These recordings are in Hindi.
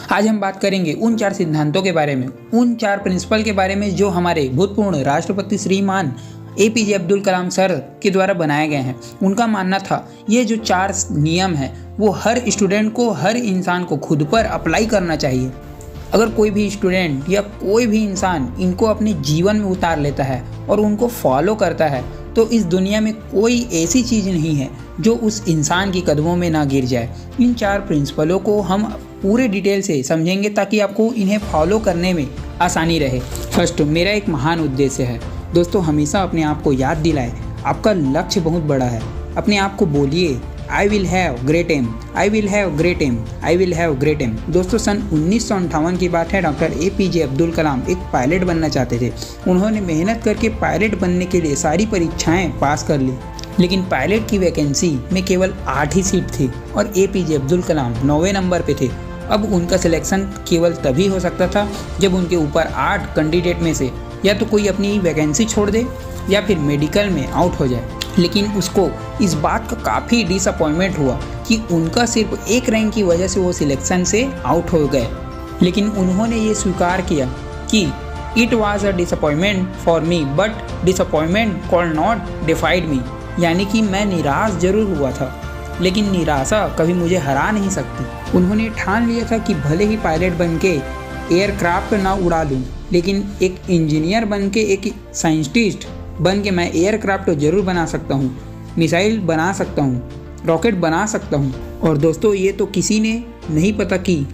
आज हम बात करेंगे उन 4 सिद्धांतों के बारे में, उन 4 प्रिंसिपल के बारे में जो हमारे भूतपूर्व राष्ट्रपति श्रीमान APJ अब्दुल कलाम सर के द्वारा बनाए गए हैं। उनका मानना था ये जो 4 नियम हैं वो हर स्टूडेंट को, हर इंसान को खुद पर अप्लाई करना चाहिए। अगर कोई भी स्टूडेंट या कोई भी इंसान इनको अपने जीवन में उतार लेता है और उनको फॉलो करता है तो इस दुनिया में कोई ऐसी चीज़ नहीं है जो उस इंसान की कदमों में ना गिर जाए। इन 4 प्रिंसिपलों को हम पूरे डिटेल से समझेंगे ताकि आपको इन्हें फॉलो करने में आसानी रहे। फर्स्ट, मेरा एक महान उद्देश्य है। दोस्तों, हमेशा अपने आप को याद दिलाएं, आपका लक्ष्य बहुत बड़ा है। अपने आप को बोलिए I will have great aim, I will have great aim, I will have great aim. दोस्तों, सन 1958 की बात है। डॉक्टर APJ अब्दुल कलाम एक पायलट बनना चाहते थे। उन्होंने मेहनत करके पायलट बनने के लिए सारी परीक्षाएं पास कर ली, लेकिन पायलट की वैकेंसी में केवल 8 ही सीट थी और APJ अब्दुल कलाम 9वें नंबर पे थे। अब उनका सिलेक्शन केवल तभी हो सकता था जब उनके ऊपर 8 कैंडिडेट में से या तो कोई अपनी वैकेंसी छोड़ दे या फिर मेडिकल में आउट हो जाए। लेकिन उसको इस बात का काफ़ी डिसअपॉइंटमेंट हुआ कि उनका सिर्फ एक रैंक की वजह से वो सिलेक्शन से आउट हो गए। लेकिन उन्होंने ये स्वीकार किया कि it was a disappointment for me but disappointment call not defied me, यानी कि मैं निराश जरूर हुआ था लेकिन निराशा कभी मुझे हरा नहीं सकती। उन्होंने ठान लिया था कि भले ही पायलट बन के एयरक्राफ्ट ना उड़ा लूँ, लेकिन एक इंजीनियर बन के, एक साइंटिस्ट बन के मैं एयरक्राफ्ट जरूर बना सकता हूँ, मिसाइल बना सकता हूँ, रॉकेट बना सकता हूँ। और दोस्तों, ये तो किसी ने नहीं पता कि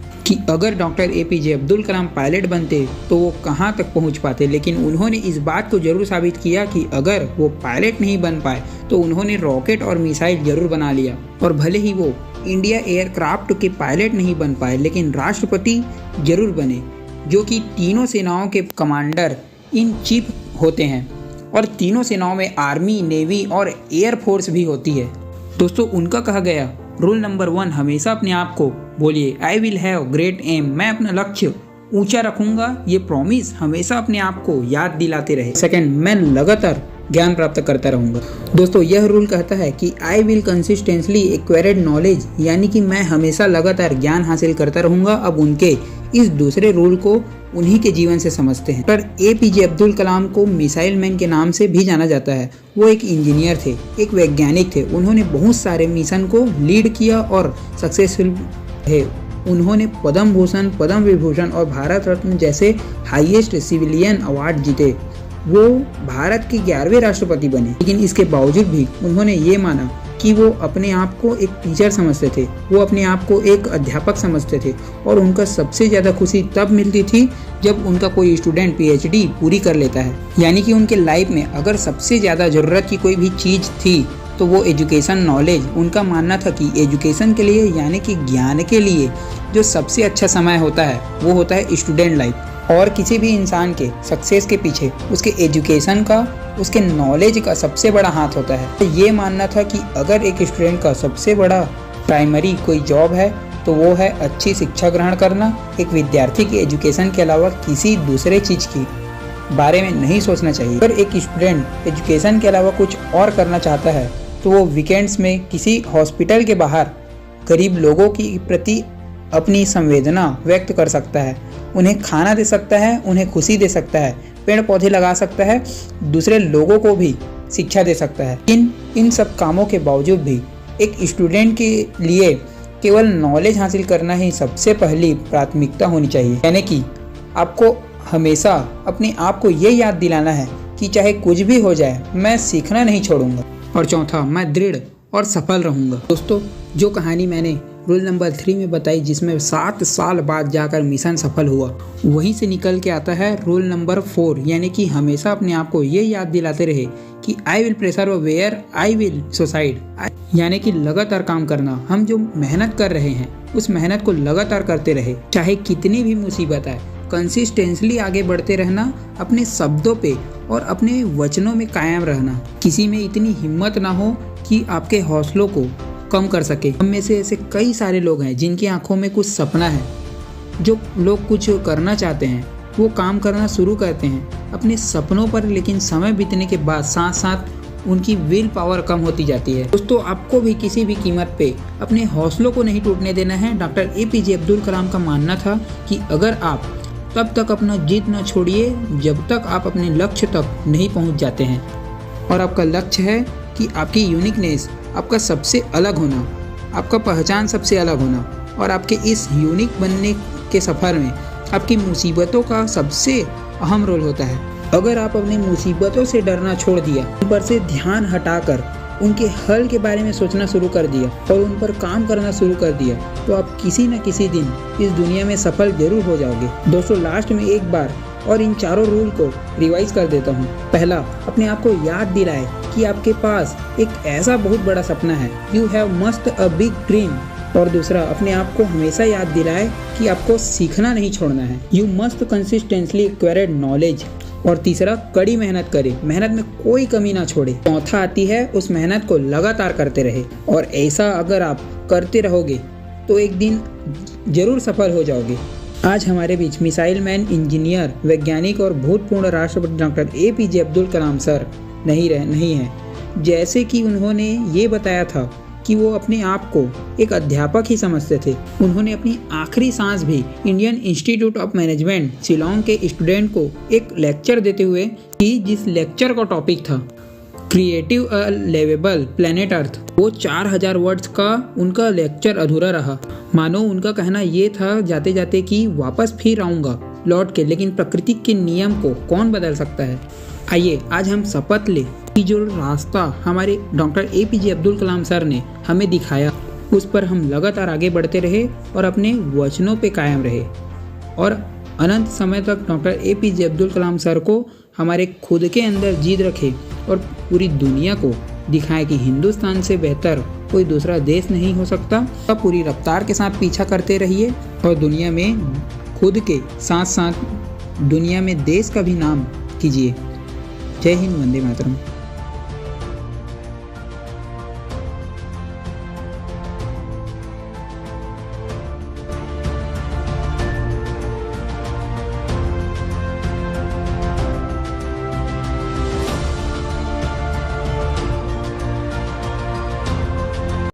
अगर doctor APJ Abdul Kalam pilot बनते तो वो कहाँ तक पहुँच पाते। लेकिन उन्होंने इस बात को जरूर साबित किया कि अगर वो पायलट नहीं बन पाए तो उन्होंने रॉकेट और मिसाइल जरूर बना लिया। और भले ही वो इंडिया एयरक्राफ्ट के पायलट नहीं बन पाए लेकिन राष्ट्रपति जरूर बने, जो कि तीनों सेनाओं के कमांडर इन चीफ होते हैं और तीनों सेनाओं में आर्मी, नेवी और एयरफोर्स भी होती है। दोस्तों, उनका कहा गया रूल नंबर 1, हमेशा अपने आप को बोलिए I will have great aim, मैं अपना लक्ष्य ऊंचा रखूंगा। ये प्रॉमिस हमेशा अपने आप को याद दिलाते रहे। सेकंड, मैं लगातार ज्ञान प्राप्त करता रहूंगा। दोस्तों, यह रूल कहता है कि I will consistently acquired knowledge, यानी कि मैं हमेशा लगातार ज्ञान हासिल करता रहूंगा। अब उनके इस दूसरे रूल को उन्हीं के जीवन से समझते हैं। पर APJ अब्दुल कलाम को मिसाइल मैन के नाम से भी जाना जाता है। वो एक इंजीनियर थे, एक वैज्ञानिक थे। उन्होंने बहुत सारे मिशन को लीड किया और सक्सेसफुल है। उन्होंने पद्म भूषण, पद्म विभूषण और भारत रत्न जैसे हाईएस्ट सिविलियन अवार्ड जीते। वो भारत के 11वें राष्ट्रपति बने। लेकिन इसके बावजूद भी उन्होंने ये माना कि वो अपने आप को एक टीचर समझते थे, वो अपने आप को एक अध्यापक समझते थे और उनका सबसे ज़्यादा खुशी तब मिलती थी जब उनका कोई स्टूडेंट PhD पूरी कर लेता है। यानी कि उनके लाइफ में अगर सबसे ज़्यादा ज़रूरत की कोई भी चीज़ थी तो वो एजुकेशन, नॉलेज। उनका मानना था कि एजुकेशन के लिए, यानी कि ज्ञान के लिए जो सबसे अच्छा समय होता है वो होता है स्टूडेंट लाइफ। और किसी भी इंसान के सक्सेस के पीछे उसके एजुकेशन का, उसके नॉलेज का सबसे बड़ा हाथ होता है। ये मानना था कि अगर एक स्टूडेंट का सबसे बड़ा प्राइमरी कोई जॉब है तो वो है अच्छी शिक्षा ग्रहण करना। एक विद्यार्थी की एजुकेशन के अलावा किसी दूसरे चीज़ की बारे में नहीं सोचना चाहिए। अगर एक स्टूडेंट एजुकेशन के अलावा कुछ और करना चाहता है तो वो वीकेंड्स में किसी हॉस्पिटल के बाहर गरीब लोगों के प्रति अपनी संवेदना व्यक्त कर सकता है, उन्हें खाना दे सकता है, उन्हें खुशी दे सकता है, पेड़ पौधे लगा सकता है, दूसरे लोगों को भी शिक्षा दे सकता है। इन सब कामों के बावजूद भी एक स्टूडेंट के लिए केवल नॉलेज हासिल करना ही सबसे पहली प्राथमिकता होनी चाहिए। यानी कि आपको हमेशा अपने आप को ये याद दिलाना है कि चाहे कुछ भी हो जाए मैं सीखना नहीं छोड़ूंगा। और चौथा, मैं दृढ़ और सफल रहूंगा। दोस्तों, जो कहानी मैंने रूल नंबर 3 में बताई, जिसमें 7 साल बाद जाकर मिशन सफल हुआ, वहीं से निकल के आता है रूल नंबर 4, यानी कि हमेशा अपने आप को ये याद दिलाते रहे कि I will pressure where I will suicide, यानी कि लगातार काम करना। हम जो मेहनत कर रहे हैं उस मेहनत को लगातार करते रहे, चाहे कितनी भी मुसीबत आए। कंसिस्टेंटली आगे बढ़ते रहना, अपने शब्दों पे और अपने वचनों में कायम रहना। किसी में इतनी हिम्मत ना हो कि आपके हौसलों को कम कर सके। हम में से ऐसे कई सारे लोग हैं जिनकी आंखों में कुछ सपना है। जो लोग कुछ करना चाहते हैं वो काम करना शुरू करते हैं अपने सपनों पर, लेकिन समय बीतने के बाद साथ साथ उनकी विल पावर कम होती जाती है। दोस्तों, आपको भी किसी भी कीमत पे अपने हौसलों को नहीं टूटने देना है। डॉक्टर APJ अब्दुल कलाम का मानना था कि अगर आप तब तक अपना जिद न छोड़िए जब तक आप अपने लक्ष्य तक नहीं पहुंच जाते हैं। और आपका लक्ष्य है कि आपकी यूनिकनेस, आपका सबसे अलग होना, आपका पहचान सबसे अलग होना, और आपके इस यूनिक बनने के सफ़र में आपकी मुसीबतों का सबसे अहम रोल होता है। अगर आप अपनी मुसीबतों से डरना छोड़ दिया, उन पर से ध्यान हटाकर उनके हल के बारे में सोचना शुरू कर दिया और उन पर काम करना शुरू कर दिया, तो आप किसी न किसी दिन इस दुनिया में सफल जरूर हो जाओगे। दोस्तों, लास्ट में एक बार और इन चारों रूल को रिवाइज कर देता हूँ। पहला, अपने आप को याद दिलाए कि आपके पास एक ऐसा बहुत बड़ा सपना है, you have must a big dream. और दूसरा, अपने आप को हमेशा याद दिलाए कि आपको सीखना नहीं छोड़ना है, you must consistently acquired knowledge. और तीसरा, कड़ी मेहनत करे, मेहनत में कोई कमी ना छोड़े। चौथा आती है, उस मेहनत को लगातार करते रहे, और ऐसा अगर आप करते रहोगे तो एक दिन जरूर सफल हो जाओगे। आज हमारे बीच मिसाइल मैन, इंजीनियर, वैज्ञानिक और भूतपूर्व राष्ट्रपति doctor APJ Abdul Kalam sir नहीं हैं। जैसे कि उन्होंने ये बताया था कि वो अपने आप को एक अध्यापक ही समझते थे। उन्होंने अपनी आखिरी सांस भी Indian institute of management Shillong के स्टूडेंट को एक लेक्चर देते हुए की, जिस लेक्चर का टॉपिक था क्रिएटिव अ लिवेबल प्लेनेट अर्थ। वो 4000 वर्ड्स का उनका लेक्चर अधूरा रहा। मानो उनका कहना ये था जाते जाते कि वापस फिर आऊँगा लौट के, लेकिन प्रकृति के नियम को कौन बदल सकता है। आइए आज हम शपथ लें कि जो रास्ता हमारे doctor APJ Abdul Kalam sir ने हमें दिखाया, उस पर हम लगातार आगे बढ़ते रहे और अपने वचनों पे कायम रहे, और अनंत समय तक doctor APJ Abdul Kalam sir को हमारे खुद के अंदर जीत रखे और पूरी दुनिया को दिखाएं कि हिंदुस्तान से बेहतर कोई दूसरा देश नहीं हो सकता। तब पूरी रफ्तार के साथ पीछा करते रहिए और दुनिया में खुद के साथ साथ दुनिया में देश का भी नाम कीजिए। जय हिंद, वंदे मातरम।